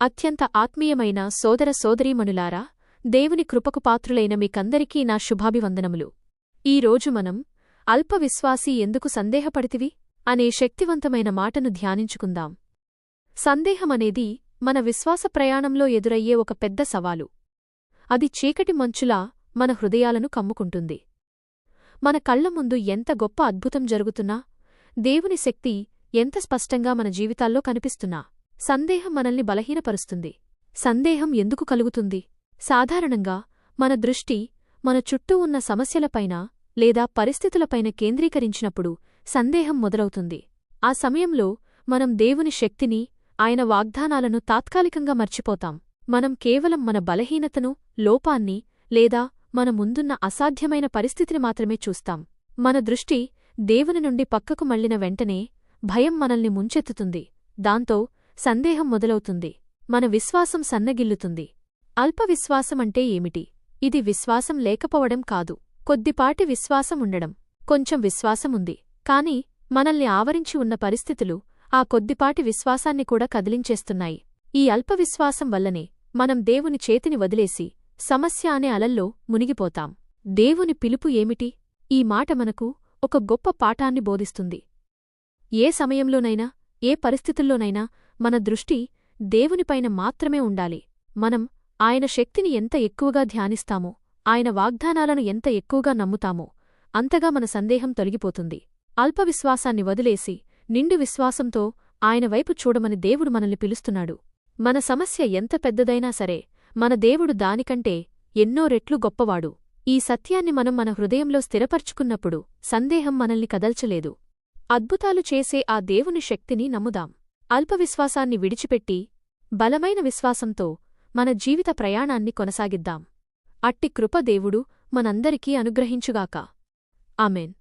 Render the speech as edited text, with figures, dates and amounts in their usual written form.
అత్యంత ఆత్మీయమైన సోదర సోదరీమణులారా, దేవుని కృపకు పాత్రులైన మీకందరికీ నా శుభాభివందనములు. ఈరోజు మనం అల్పవిశ్వాసీ ఎందుకు సందేహపడితివి అనే శక్తివంతమైన మాటను ధ్యానించుకుందాం. సందేహమనేది మన విశ్వాస ప్రయాణంలో ఎదురయ్యే ఒక పెద్ద సవాలు. అది చీకటి మంచులా మన హృదయాలను కమ్ముకుంటుంది. మన కళ్ల ముందు ఎంత గొప్ప అద్భుతం జరుగుతున్నా, దేవుని శక్తి ఎంత స్పష్టంగా మన జీవితాల్లో కనిపిస్తున్నా, సందేహం మనల్ని బలహీనపరుస్తుంది. సందేహం ఎందుకు కలుగుతుంది? సాధారణంగా మన దృష్టి మన చుట్టూ ఉన్న సమస్యలపైన లేదా పరిస్థితులపైన కేంద్రీకరించినప్పుడు సందేహం మొదలవుతుంది. ఆ సమయంలో మనం దేవుని శక్తిని, ఆయన వాగ్దానాలను తాత్కాలికంగా మర్చిపోతాం. మనం కేవలం మన బలహీనతను, లోపాన్ని లేదా మన ముందున్న అసాధ్యమైన పరిస్థితిని మాత్రమే చూస్తాం. మన దృష్టి దేవుని నుండి పక్కకు మళ్లిన వెంటనే భయం మనల్ని ముంచెత్తుతుంది. దాంతో సందేహం మొదలవుతుంది. మన విశ్వాసం సన్నగిల్లుతుంది. అల్పవిశ్వాసమంటే ఏమిటి? ఇది విశ్వాసం లేకపోవడం కాదు. కొద్దిపాటి విశ్వాసం ఉండడం. కొంచెం విశ్వాసముంది, కాని మనల్ని ఆవరించి ఉన్న పరిస్థితులు ఆ కొద్దిపాటి విశ్వాసాన్ని కూడా కదిలించేస్తున్నాయి. ఈ అల్పవిశ్వాసం వల్లనే మనం దేవుని చేతిని వదిలేసి సమస్య అనే అలల్లో మునిగిపోతాం. దేవుని పిలుపు ఏమిటి? ఈ మాట మనకు ఒక గొప్ప పాఠాన్ని బోధిస్తుంది. ఏ సమయంలోనైనా, ఏ పరిస్థితుల్లోనైనా మన దృష్టి దేవునిపైన మాత్రమే ఉండాలి. మనం ఆయన శక్తిని ఎంత ఎక్కువగా ధ్యానిస్తామో, ఆయన వాగ్దానాలను ఎంత ఎక్కువగా నమ్ముతామో, అంతగా మన సందేహం తొలగిపోతుంది. అల్పవిశ్వాసాన్ని వదిలేసి నిండు విశ్వాసంతో ఆయన వైపు చూడమని దేవుడు మనల్ని పిలుస్తున్నాడు. మన సమస్య ఎంత పెద్దదైనా సరే, మన దేవుడు దానికంటే ఎన్నో రెట్లు గొప్పవాడు. ఈ సత్యాన్ని మనం మన హృదయంలో స్థిరపర్చుకున్నప్పుడు సందేహం మనల్ని కదల్చలేదు. అద్భుతాలు చేసే ఆ దేవుని శక్తిని నమ్ముదాం. అల్పవిశ్వాసాన్ని విడిచిపెట్టి బలమైన విశ్వాసంతో మన జీవిత ప్రయాణాన్ని కొనసాగిద్దాం. అట్టి కృప దేవుడు మనందరికీ అనుగ్రహించుగాక. ఆమెన్.